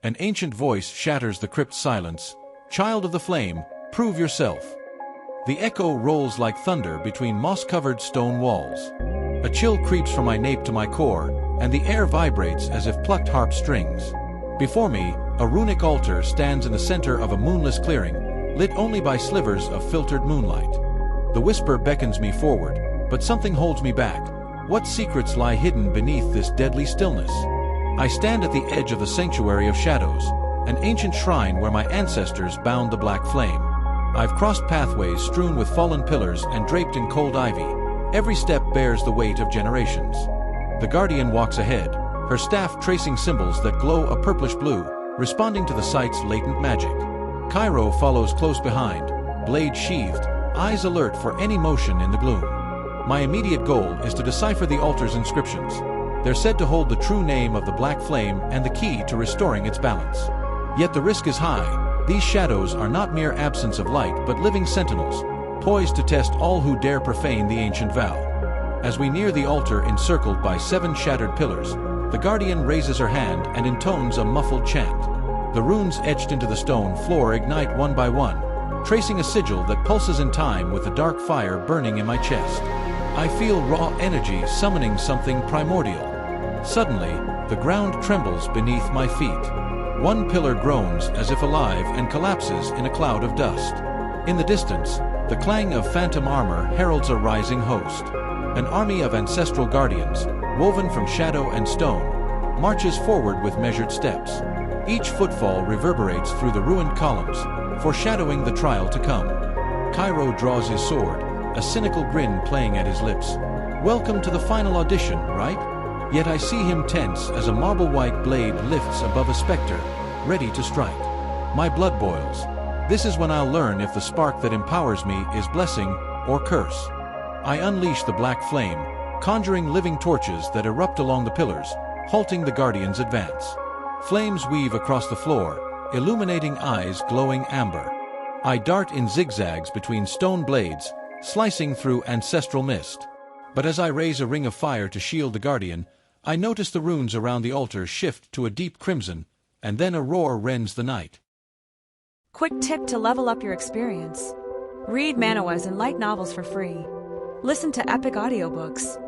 An ancient voice shatters the crypt silence. "Child of the flame, prove yourself." The echo rolls like thunder between moss-covered stone walls. A chill creeps from my nape to my core, and the air vibrates as if plucked harp strings. Before me, a runic altar stands in the center of a moonless clearing, lit only by slivers of filtered moonlight. The whisper beckons me forward, but something holds me back. What secrets lie hidden beneath this deadly stillness? I stand at the edge of the sanctuary of shadows, an ancient shrine where my ancestors bound the black flame. I've crossed pathways strewn with fallen pillars and draped in cold ivy. Every step bears the weight of generations. The guardian walks ahead, her staff tracing symbols that glow a purplish blue, responding to the site's latent magic. Cairo follows close behind, blade sheathed, eyes alert for any motion in the gloom. My immediate goal is to decipher the altar's inscriptions. They're said to hold the true name of the black flame and the key to restoring its balance. Yet the risk is high. These shadows are not mere absence of light but living sentinels, poised to test all who dare profane the ancient vow. As we near the altar encircled by 7 shattered pillars, the guardian raises her hand and intones a muffled chant. The runes etched into the stone floor ignite one by one, tracing a sigil that pulses in time with the dark fire burning in my chest. I feel raw energy summoning something primordial. Suddenly, the ground trembles beneath my feet. One pillar groans as if alive and collapses in a cloud of dust. In the distance, the clang of phantom armor heralds a rising host. An army of ancestral guardians, woven from shadow and stone, marches forward with measured steps. Each footfall reverberates through the ruined columns, foreshadowing the trial to come. Cairo draws his sword, a cynical grin playing at his lips. "Welcome to the final audition, right?" Yet I see him tense as a marble-white blade lifts above a specter, ready to strike. My blood boils. This is when I'll learn if the spark that empowers me is blessing or curse. I unleash the black flame, conjuring living torches that erupt along the pillars, halting the guardian's advance. Flames weave across the floor, illuminating eyes glowing amber. I dart in zigzags between stone blades, slicing through ancestral mist. But as I raise a ring of fire to shield the guardian, I notice the runes around the altar shift to a deep crimson, and then a roar rends the night. Quick tip to level up your experience. Read Manhwas and light novels for free. Listen to epic audiobooks.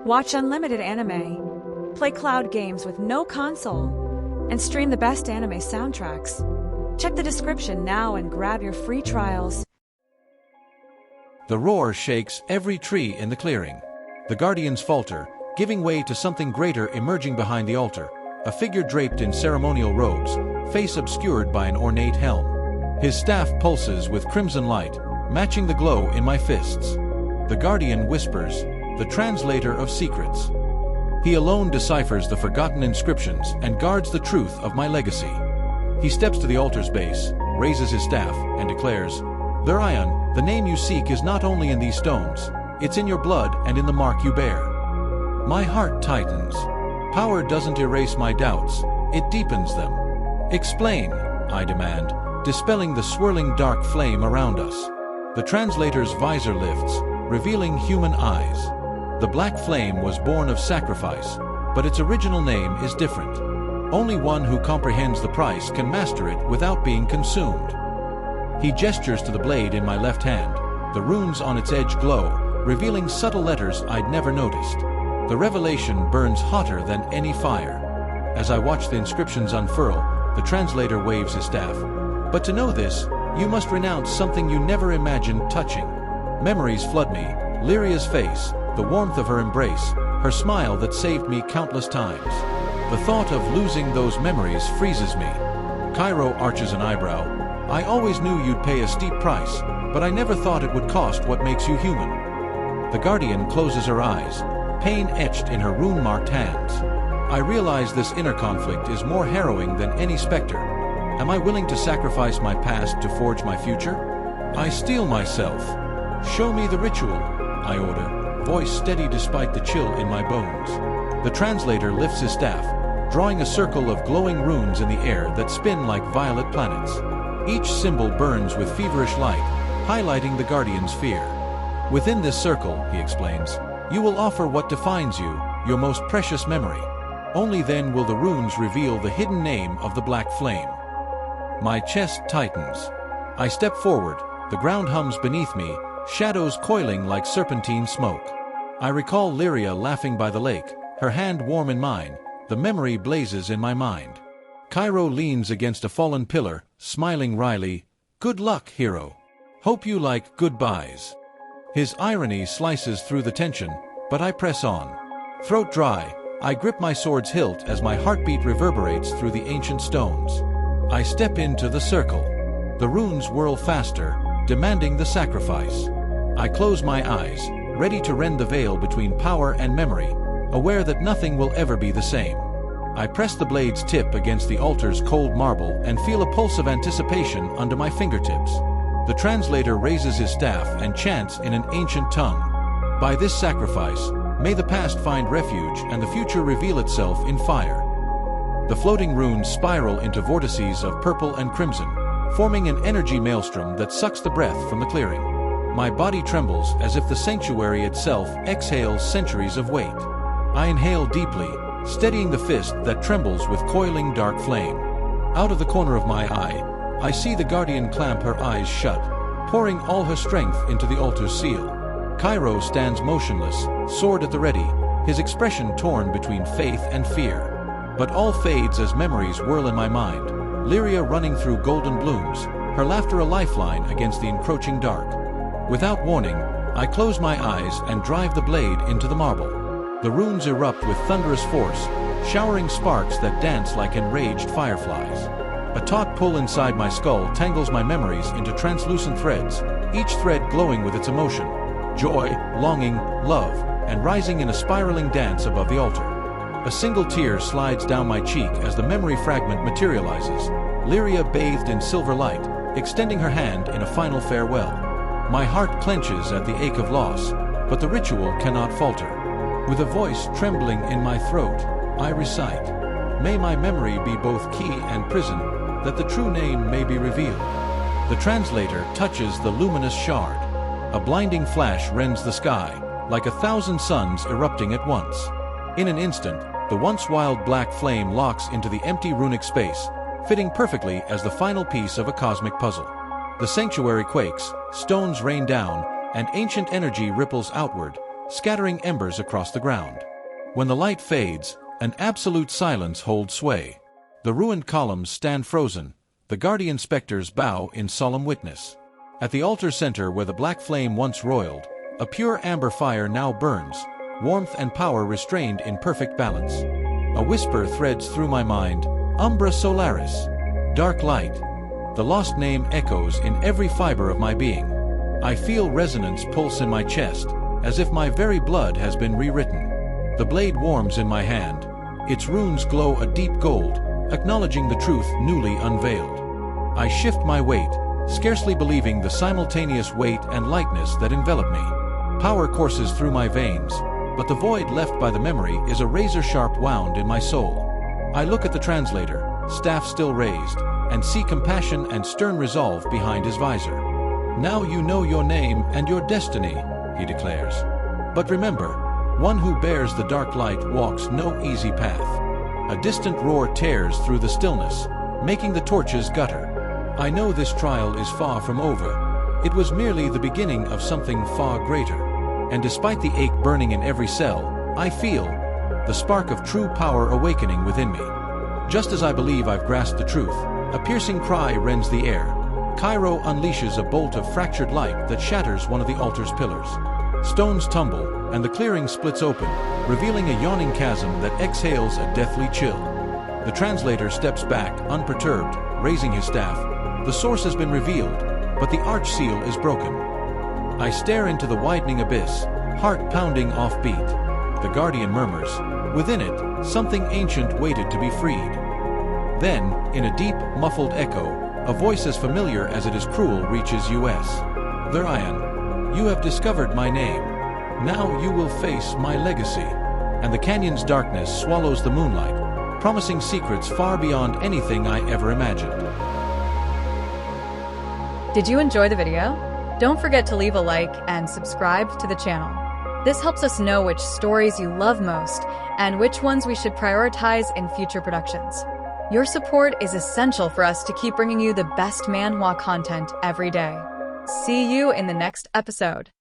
Watch unlimited anime. Play cloud games with no console. And stream the best anime soundtracks. Check the description now and grab your free trials. The roar shakes every tree in the clearing. The guardians falter, giving way to something greater emerging behind the altar, a figure draped in ceremonial robes, face obscured by an ornate helm. His staff pulses with crimson light, matching the glow in my fists. The guardian whispers, the translator of secrets. He alone deciphers the forgotten inscriptions and guards the truth of my legacy. He steps to the altar's base, raises his staff, and declares, "Therion, the name you seek is not only in these stones, it's in your blood and in the mark you bear." My heart tightens. Power doesn't erase my doubts, it deepens them. "Explain," I demand, dispelling the swirling dark flame around us. The translator's visor lifts, revealing human eyes. The black flame was born of sacrifice, but its original name is different. Only one who comprehends the price can master it without being consumed. He gestures to the blade in my left hand. The runes on its edge glow, revealing subtle letters I'd never noticed. The revelation burns hotter than any fire. As I watch the inscriptions unfurl, the translator waves his staff. "But to know this, you must renounce something you never imagined touching." Memories flood me, Lyria's face, the warmth of her embrace, her smile that saved me countless times. The thought of losing those memories freezes me. Cairo arches an eyebrow. "I always knew you'd pay a steep price, but I never thought it would cost what makes you human." The guardian closes her eyes, pain etched in her rune-marked hands. I realize this inner conflict is more harrowing than any specter. Am I willing to sacrifice my past to forge my future? I steel myself. "Show me the ritual," I order, voice steady despite the chill in my bones. The translator lifts his staff, drawing a circle of glowing runes in the air that spin like violet planets. Each symbol burns with feverish light, highlighting the guardian's fear. "Within this circle," he explains, "you will offer what defines you, your most precious memory." Only then will the runes reveal the hidden name of the black flame. My chest tightens. I step forward, the ground hums beneath me, shadows coiling like serpentine smoke. I recall Lyria laughing by the lake, her hand warm in mine, the memory blazes in my mind. Cairo leans against a fallen pillar, smiling wryly, "Good luck, hero. Hope you like goodbyes." His irony slices through the tension, but I press on. Throat dry, I grip my sword's hilt as my heartbeat reverberates through the ancient stones. I step into the circle. The runes whirl faster, demanding the sacrifice. I close my eyes, ready to rend the veil between power and memory, aware that nothing will ever be the same. I press the blade's tip against the altar's cold marble and feel a pulse of anticipation under my fingertips. The translator raises his staff and chants in an ancient tongue. By this sacrifice, may the past find refuge and the future reveal itself in fire. The floating runes spiral into vortices of purple and crimson, forming an energy maelstrom that sucks the breath from the clearing. My body trembles as if the sanctuary itself exhales centuries of weight. I inhale deeply, steadying the fist that trembles with coiling dark flame. Out of the corner of my eye, I see the guardian clamp her eyes shut, pouring all her strength into the altar's seal. Cairo stands motionless, sword at the ready, his expression torn between faith and fear. But all fades as memories whirl in my mind, Lyria running through golden blooms, her laughter a lifeline against the encroaching dark. Without warning, I close my eyes and drive the blade into the marble. The runes erupt with thunderous force, showering sparks that dance like enraged fireflies. A taut pull inside my skull tangles my memories into translucent threads, each thread glowing with its emotion. Joy, longing, love, and rising in a spiraling dance above the altar. A single tear slides down my cheek as the memory fragment materializes, Lyria bathed in silver light, extending her hand in a final farewell. My heart clenches at the ache of loss, but the ritual cannot falter. With a voice trembling in my throat, I recite, "May my memory be both key and prison, that the true name may be revealed." The translator touches the luminous shard. A blinding flash rends the sky, like 1,000 suns erupting at once. In an instant, the once wild black flame locks into the empty runic space, fitting perfectly as the final piece of a cosmic puzzle. The sanctuary quakes, stones rain down, and ancient energy ripples outward, scattering embers across the ground. When the light fades, an absolute silence holds sway. The ruined columns stand frozen, the guardian specters bow in solemn witness. At the altar center where the black flame once roiled, a pure amber fire now burns, warmth and power restrained in perfect balance. A whisper threads through my mind, "Umbra Solaris," dark light. The lost name echoes in every fiber of my being. I feel resonance pulse in my chest, as if my very blood has been rewritten. The blade warms in my hand. Its runes glow a deep gold, acknowledging the truth newly unveiled. I shift my weight, scarcely believing the simultaneous weight and lightness that envelop me. Power courses through my veins, but the void left by the memory is a razor-sharp wound in my soul. I look at the translator, staff still raised, and see compassion and stern resolve behind his visor. "Now you know your name and your destiny," he declares. "But remember, one who bears the dark light walks no easy path." A distant roar tears through the stillness, making the torches gutter. I know this trial is far from over. It was merely the beginning of something far greater. And despite the ache burning in every cell, I feel the spark of true power awakening within me. Just as I believe I've grasped the truth, a piercing cry rends the air. Cairo unleashes a bolt of fractured light that shatters one of the altar's pillars. Stones tumble, and the clearing splits open, revealing a yawning chasm that exhales a deathly chill. The translator steps back, unperturbed, raising his staff. The source has been revealed, but the arch seal is broken. I stare into the widening abyss, heart pounding off-beat. The guardian murmurs. Within it, something ancient waited to be freed. Then, in a deep, muffled echo, a voice as familiar as it is cruel reaches us. "Therion, you have discovered my name. Now you will face my legacy." And the canyon's darkness swallows the moonlight, promising secrets far beyond anything I ever imagined. Did you enjoy the video? Don't forget to leave a like and subscribe to the channel. This helps us know which stories you love most and which ones we should prioritize in future productions. Your support is essential for us to keep bringing you the best manhwa content every day. See you in the next episode.